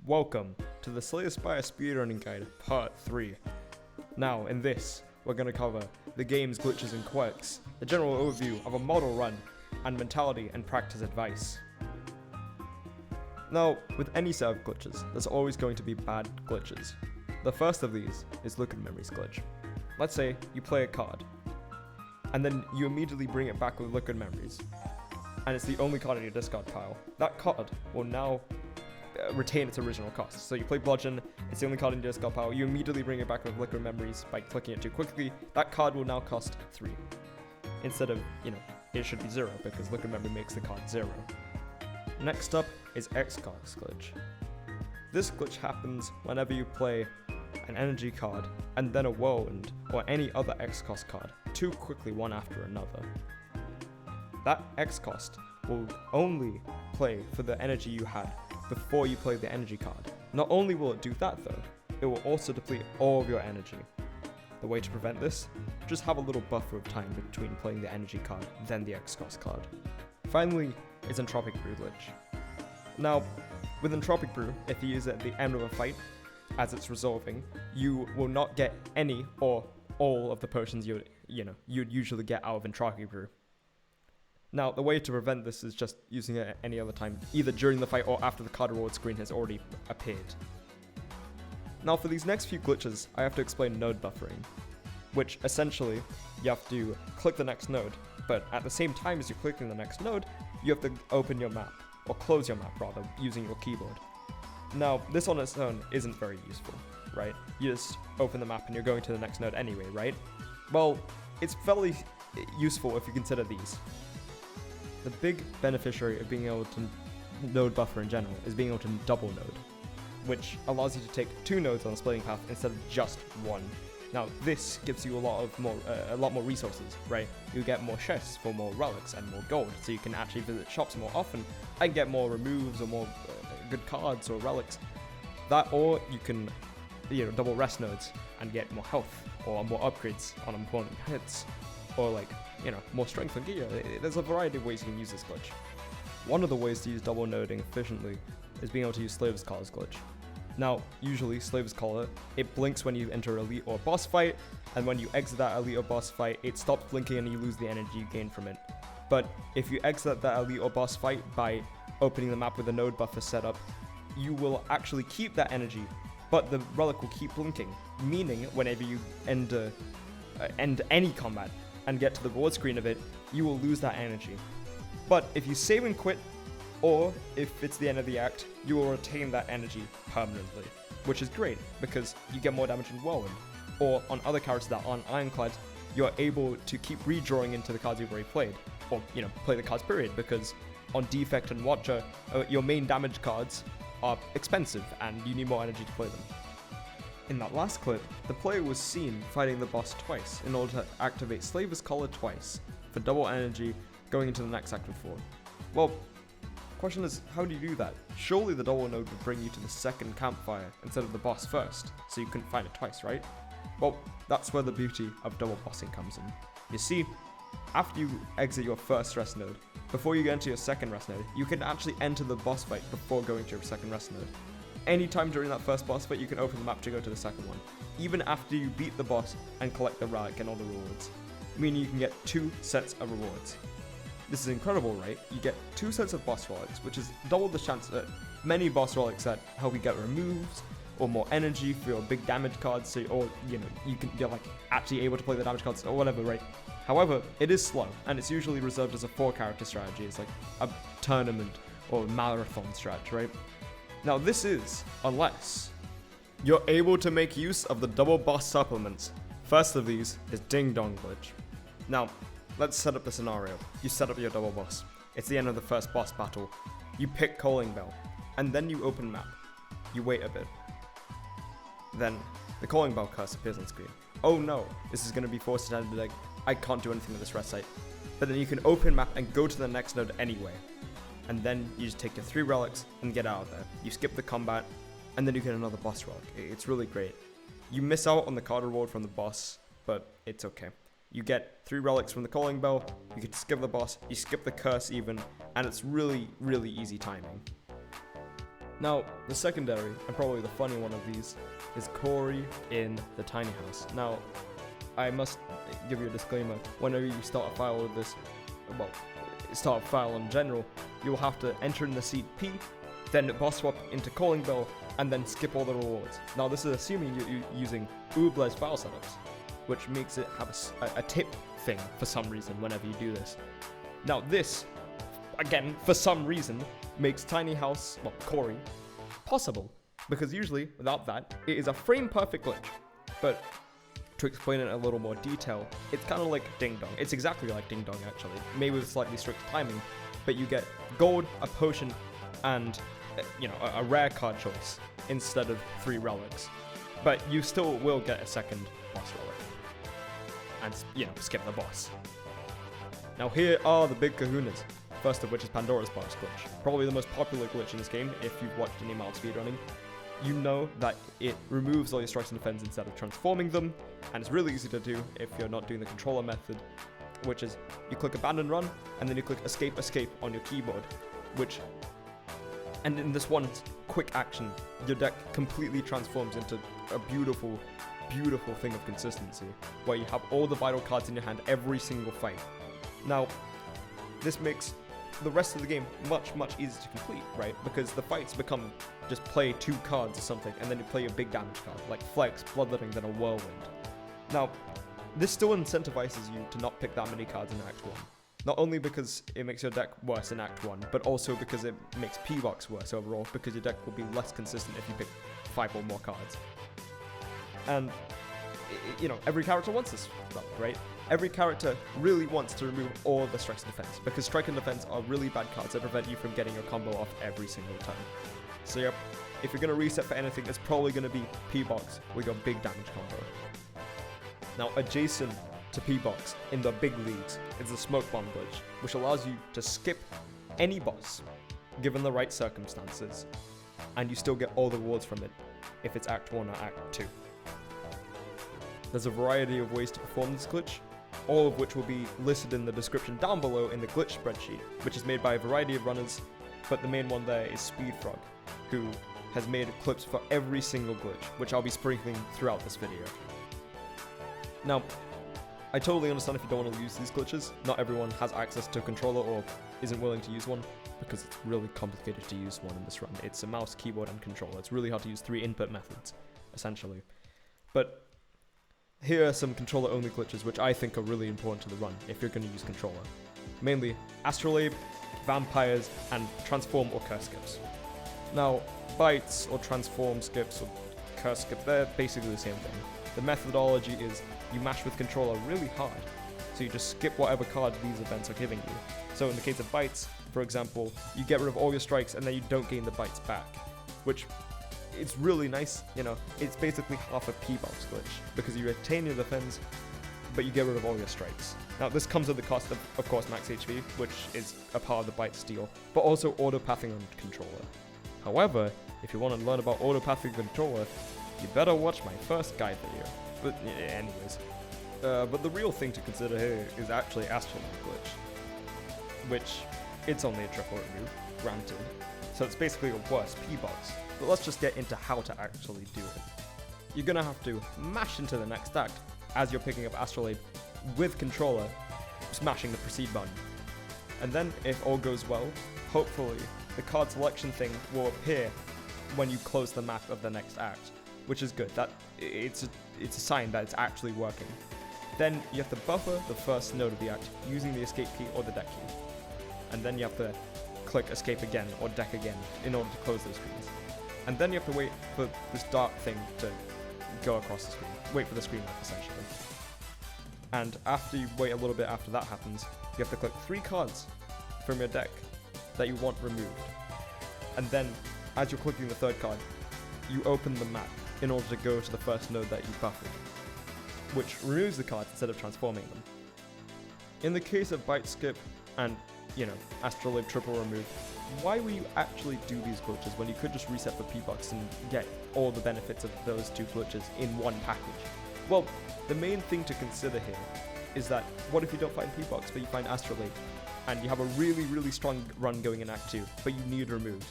Welcome to the Spire Speedrunning Guide Part 3. Now, in this, we're going to cover the game's glitches and quirks, a general overview of a model run, and mentality and practice advice. Now, with any set of glitches, there's always going to be bad glitches. The first of these is Liquid Memories glitch. Let's say you play a card, and then you immediately bring it back with Liquid Memories, and it's the only card in your discard pile. That card will now retain its original cost. So you play Bludgeon, it's the only card in your discard pile, you immediately bring it back with Liquid Memories by clicking it too quickly. That card will now cost 3. Instead of, it should be 0 because Liquid Memory makes the card 0. Next up is X-Cost glitch. This glitch happens whenever you play an energy card and then a Whirlwind or any other X-Cost card too quickly one after another. That X-Cost will only play for the energy you had before you play the energy card. Not only will it do that though, it will also deplete all of your energy. The way to prevent this? Just have a little buffer of time between playing the energy card, then the X-Cost card. Finally, is Entropic Brew glitch. Now, with Entropic Brew, if you use it at the end of a fight, as it's resolving, you will not get any or all of the potions you'd usually get out of Entropic Brew. Now, the way to prevent this is just using it at any other time, either during the fight or after the card reward screen has already appeared. Now, for these next few glitches, I have to explain node buffering, which essentially, you have to click the next node, but at the same time as you're clicking the next node, you have to open your map, or close your map rather, using your keyboard. Now, this on its own isn't very useful, right? You just open the map and you're going to the next node anyway, right? Well, it's fairly useful if you consider these. The big beneficiary of being able to node buffer in general is being able to double node, which allows you to take 2 nodes on a splitting path instead of just 1. Now, this gives you a lot more resources, right? You get more chests for more relics and more gold, so you can actually visit shops more often and get more removes or more good cards or relics. That, or you can, double rest nodes and get more health or more upgrades on important hits, or more strength and gear. There's a variety of ways you can use this glitch. One of the ways to use double noding efficiently is being able to use Slaver's Collar's glitch. Now, usually Slaver's Collar, it blinks when you enter elite or boss fight, and when you exit that elite or boss fight, it stops blinking and you lose the energy you gain from it. But if you exit that elite or boss fight by opening the map with a node buffer setup, you will actually keep that energy, but the relic will keep blinking, meaning whenever you end any combat and get to the reward screen of it, you will lose that energy. But if you save and quit, or if it's the end of the act, you will retain that energy permanently, which is great because you get more damage in Whirlwind. Or on other characters that aren't Ironclad, you're able to keep redrawing into the cards you've already played, or play the cards period, because on Defect and Watcher, your main damage cards are expensive and you need more energy to play them. In that last clip, the player was seen fighting the boss twice in order to activate Slaver's Collar twice for double energy going into the next active 4. Well, the question is, how do you do that? Surely the double node would bring you to the second campfire instead of the boss first, so you couldn't fight it twice, right? Well, that's where the beauty of double bossing comes in. You see, after you exit your first rest node, before you get into your second rest node, you can actually enter the boss fight before going to your second rest node. Anytime during that first boss fight, you can open the map to go to the second one, even after you beat the boss and collect the relic and all the rewards, meaning you can get 2 sets of rewards. This is incredible, right? You get 2 sets of boss relics, which is double the chance that many boss relics that help you get removes, or more energy for your big damage cards, so, or you can get actually able to play the damage cards or whatever, right? However, it is slow, and it's usually reserved as a 4-character strategy. It's like a tournament or marathon strateg, right? Now this is, unless you're able to make use of the double boss supplements. First of these is Ding Dong glitch. Now, let's set up the scenario. You set up your double boss. It's the end of the first boss battle. You pick Calling Bell, and then you open map. You wait a bit. Then, the Calling Bell curse appears on screen. Oh no, this is going to be forced to end, I can't do anything with this rest site. But then you can open map and go to the next node anyway. And then you just take your 3 relics and get out of there. You skip the combat, and then you get another boss relic. It's really great. You miss out on the card reward from the boss, but it's okay. You get 3 relics from the Calling Bell, you can skip the boss, you skip the curse even, and it's really, really easy timing. Now, the secondary, and probably the funny one of these, is Cory in the tiny house. Now, I must give you a disclaimer. Whenever you start a file with this, well, start a file in general, you'll have to enter in the seed P, then boss swap into calling bell, and then skip all the rewards. Now, this is assuming you're using Ooble's file setups, which makes it have a tip thing for some reason whenever you do this. Now, this, again, for some reason, makes Tiny House, well, Cory, possible, because usually, without that, it is a frame-perfect glitch. But to explain it in a little more detail, it's kind of like Ding Dong. It's exactly like Ding Dong, actually, maybe with slightly strict timing, but you get gold, a potion, and, a rare card choice instead of 3 relics. But you still will get a second boss relic, and, skip the boss. Now here are the big kahunas, first of which is Pandora's box glitch. Probably the most popular glitch in this game if you've watched any amount of speedrunning. You know that it removes all your strikes and defense instead of transforming them, and it's really easy to do if you're not doing the controller method, which is you click abandon run, and then you click escape on your keyboard, and in this one quick action, your deck completely transforms into a beautiful, beautiful thing of consistency, where you have all the vital cards in your hand every single fight. Now, this makes the rest of the game much, much easier to complete, right? Because the fights become just play 2 cards or something, and then you play a big damage card, like Flex, Bloodletting, then a Whirlwind. Now, this still incentivizes you to not pick that many cards in Act 1. Not only because it makes your deck worse in Act 1, but also because it makes P-Box worse overall, because your deck will be less consistent if you pick 5 or more cards. And, every character wants this stuff, right? Every character really wants to remove all the strikes and defense, because strike and defense are really bad cards that prevent you from getting your combo off every single time. So yep, if you're going to reset for anything, it's probably going to be P-Box with your big damage combo. Now, adjacent to P-Box in the big leagues is the Smoke Bomb glitch, which allows you to skip any boss, given the right circumstances, and you still get all the rewards from it, if it's Act 1 or Act 2. There's a variety of ways to perform this glitch, all of which will be listed in the description down below in the Glitch Spreadsheet, which is made by a variety of runners, but the main one there is Speedfrog, who has made clips for every single glitch, which I'll be sprinkling throughout this video. Now, I totally understand if you don't want to use these glitches. Not everyone has access to a controller or isn't willing to use one, because it's really complicated to use one in this run. It's a mouse, keyboard, and controller. It's really hard to use 3 input methods, essentially. But here are some controller-only glitches which I think are really important to the run if you're going to use controller. Mainly Astrolabe, Vampires, and Transform or Curse skips. Now, bites or transform skips or curse skip, they're basically the same thing. The methodology is you mash with controller really hard, so you just skip whatever card these events are giving you. So in the case of bites, for example, you get rid of all your strikes and then you don't gain the bites back, which it's really nice, it's basically half a P-Box glitch, because you retain your defense, but you get rid of all your strikes. Now this comes at the cost of course, max HP, which is a part of the bite steal, but also auto-pathing on controller. However, if you want to learn about auto-pathing controller, you better watch my first guide video. But anyways, but the real thing to consider here is actually Astrolabe glitch, which it's only a triple remove, granted, so it's basically a worse P-Box. But let's just get into how to actually do it. You're gonna have to mash into the next act as you're picking up Astrolabe with controller, smashing the proceed button. And then, if all goes well, hopefully the card selection thing will appear when you close the map of the next act, which is good. That it's a sign that it's actually working. Then you have to buffer the first node of the act using the escape key or the deck key. And then you have to click escape again or deck again in order to close those screens. And then you have to wait for this dark thing to go across the screen. Wait for the screen map, essentially. And after you wait a little bit after that happens, you have to click 3 cards from your deck that you want removed. And then, as you're clicking the 3rd card, you open the map in order to go to the first node that you buffered, which removes the cards instead of transforming them. In the case of bite skip and, Astrolabe triple remove, why would you actually do these glitches when you could just reset for P-Box and get all the benefits of those 2 glitches in one package? Well, the main thing to consider here is that what if you don't find P-Box but you find Astrolabe and you have a really, really strong run going in Act 2, but you need removed?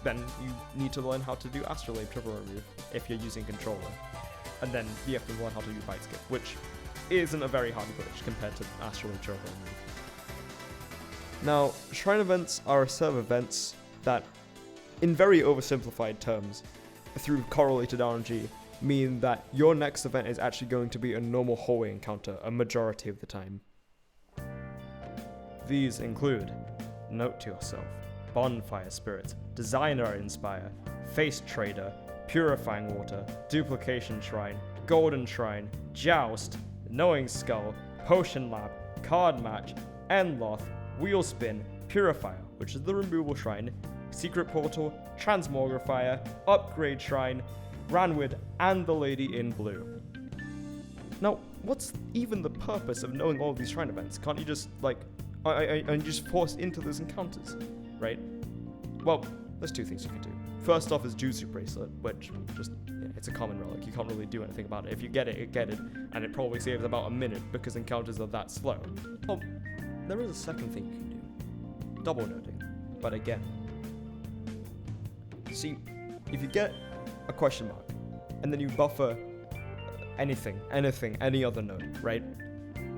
then you need to learn how to do Astrolabe triple remove if you're using controller. And then you have to learn how to do bite skip, which isn't a very hard glitch compared to Astrolabe triple remove. Now, shrine events are a set of events that, in very oversimplified terms, through correlated RNG, mean that your next event is actually going to be a normal hallway encounter a majority of the time. These include Note to Yourself, Bonfire Spirit, Designer Inspire, Face Trader, Purifying Water, Duplication Shrine, Golden Shrine, Joust, Knowing Skull, Potion Lab, Card Match, Endloth, Wheel Spin, Purifier, which is the removal shrine, Secret Portal, Transmogrifier, Upgrade Shrine, Ranwood, and the Lady in Blue. Now, what's even the purpose of knowing all of these shrine events? Can't you just, and just force into those encounters, right? Well, there's two things you can do. First off is Jutsu Bracelet, which it's a common relic. You can't really do anything about it. If you get it, and it probably saves about a minute because encounters are that slow. Well, there is a second thing you can do. Double noting. But again, see, if you get a question mark, and then you buffer any other node, right?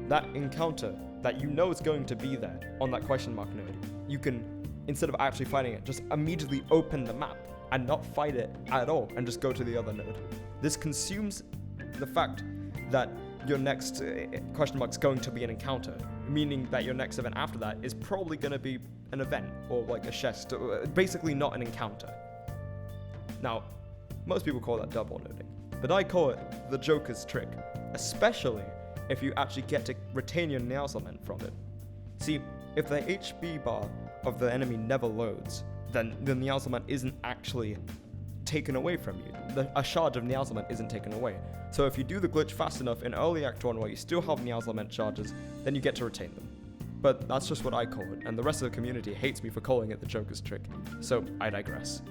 That encounter that you know is going to be there on that question mark node, you can, instead of actually fighting it, just immediately open the map and not fight it at all and just go to the other node. This consumes the fact that your next question mark is going to be an encounter, meaning that your next event after that is probably going to be an event or like a chest, basically not an encounter. Now, most people call that double noding, but I call it the Joker's trick, especially if you actually get to retain your Nails Element from it. See, if the HP bar of the enemy never loads, then the Nails Element isn't actually taken away from you. A charge of Nails Element isn't taken away. So if you do the glitch fast enough in early Act 1 while you still have Nails Element charges, then you get to retain them. But that's just what I call it, and the rest of the community hates me for calling it the Joker's trick, so I digress.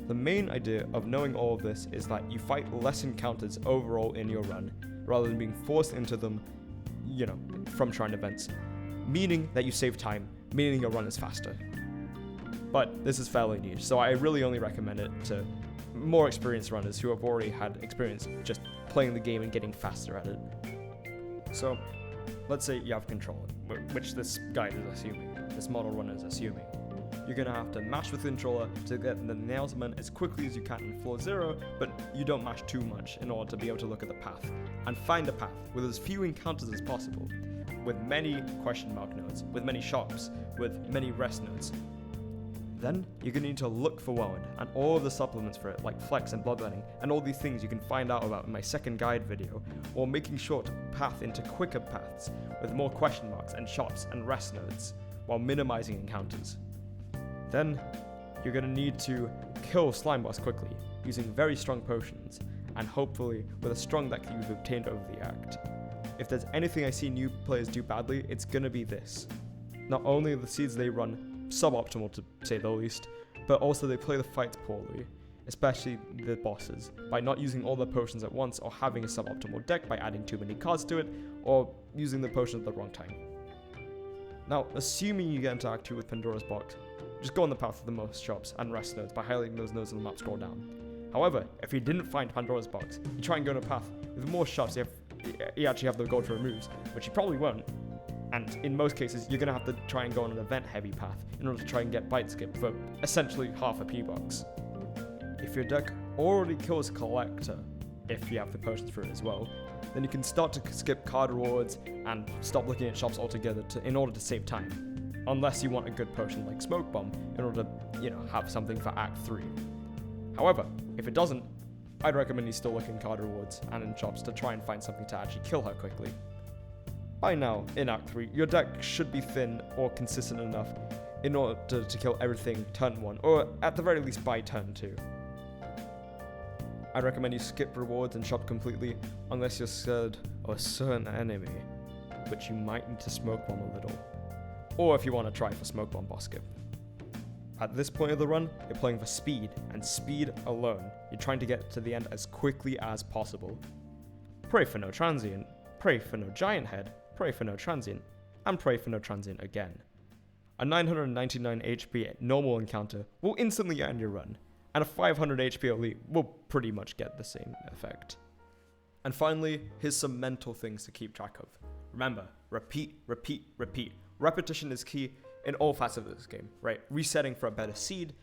The main idea of knowing all of this is that you fight less encounters overall in your run, rather than being forced into them, from shrine events, meaning that you save time, meaning your run is faster. But this is fairly niche, so I really only recommend it to more experienced runners who have already had experience just playing the game and getting faster at it. So, let's say you have control, which this guide is assuming, this model runner is assuming. You're going to have to mash with controller to get the Nails Element as quickly as you can in floor 0, but you don't mash too much in order to be able to look at the path, and find a path with as few encounters as possible, with many question mark nodes, with many shops, with many rest nodes. Then, you're going to need to look for Whirlwind, and all of the supplements for it, like Flex and Bloodletting, and all these things you can find out about in my second guide video, or making sure to path into quicker paths, with more question marks and shops and rest nodes, while minimizing encounters. Then, you're going to need to kill slime boss quickly, using very strong potions, and hopefully with a strong deck that you've obtained over the act. If there's anything I see new players do badly, it's going to be this. Not only are the seeds they run suboptimal to say the least, but also they play the fights poorly, especially the bosses, by not using all their potions at once, or having a suboptimal deck by adding too many cards to it, or using the potion at the wrong time. Now, assuming you get into Act 2 with Pandora's box, just go on the path of the most shops and rest nodes by highlighting those nodes on the map, scroll down. However, if you didn't find Pandora's box, you try and go on a path with more shops, you actually have the gold for removes, which you probably won't. And in most cases, you're going to have to try and go on an event-heavy path in order to try and get bite skip for essentially half a P-box. If your deck already kills Collector, if you have the potions for it as well, then you can start to skip card rewards and stop looking at shops altogether in order to save time. Unless you want a good potion like Smoke Bomb in order to, have something for Act 3. However, if it doesn't, I'd recommend you still look in card rewards and in shops to try and find something to actually kill her quickly. By now, in Act 3, your deck should be thin or consistent enough in order to kill everything turn 1, or at the very least by turn 2. I'd recommend you skip rewards and shop completely unless you're scared of a certain enemy, which you might need to Smoke Bomb a little. Or if you want to try for Smoke Bomb boss skip. At this point of the run, you're playing for speed, and speed alone. You're trying to get to the end as quickly as possible. Pray for no transient, pray for no giant head, pray for no transient, and pray for no transient again. A 999 HP normal encounter will instantly end your run, and a 500 HP elite will pretty much get the same effect. And finally, here's some mental things to keep track of. Remember, repeat, repeat, repeat. Repetition is key in all facets of this game, right? Resetting for a better seed,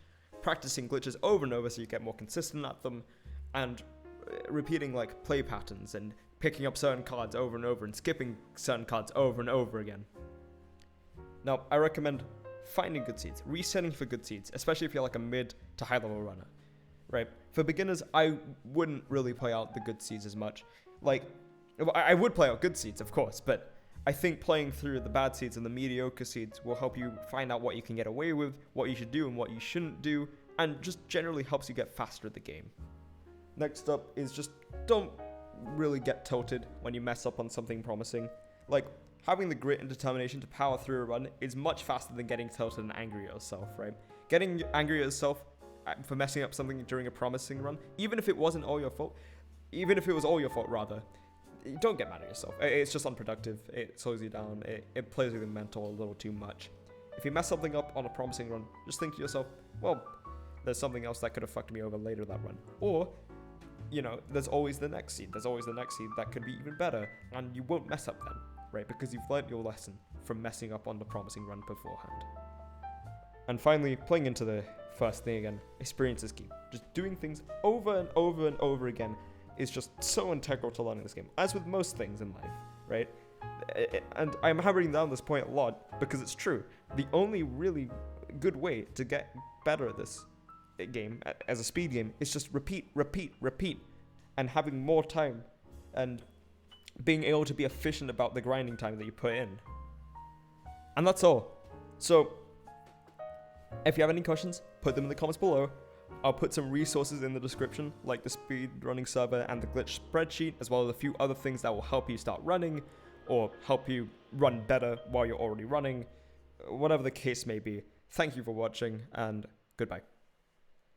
practicing glitches over and over so you get more consistent at them, and repeating like play patterns and picking up certain cards over and over and skipping certain cards over and over again. Now, I recommend finding good seeds, resetting for good seeds, especially if you're like a mid to high level runner, right? For beginners, I wouldn't really play out the good seeds as much. Like, I would play out good seeds, of course, but I think playing through the bad seeds and the mediocre seeds will help you find out what you can get away with, what you should do and what you shouldn't do, and just generally helps you get faster at the game. Next up is just don't really get tilted when you mess up on something promising. Like, having the grit and determination to power through a run is much faster than getting tilted and angry at yourself, right? Getting angry at yourself for messing up something during a promising run, even if it wasn't all your fault, even if it was all your fault rather, don't get mad at yourself. It's just unproductive. It slows you down. It plays with your mental a little too much. If you mess something up on a promising run, just think to yourself, well, there's something else that could have fucked me over later that run. Or, you know, there's always the next seed. There's always the next seed that could be even better, and you won't mess up then, right? Because you've learned your lesson from messing up on the promising run beforehand. And finally, playing into the first thing again, experience is key. Just doing things over and over and over again is just so integral to learning this game, as with most things in life, right? And I'm hammering down this point a lot because it's true. The only really good way to get better at this game, as a speed game, is just repeat, repeat, repeat, and having more time and being able to be efficient about the grinding time that you put in. And that's all. So, if you have any questions, put them in the comments below. I'll put some resources in the description, like the speedrunning server and the glitch spreadsheet, as well as a few other things that will help you start running, or help you run better while you're already running, whatever the case may be. Thank you for watching, and goodbye.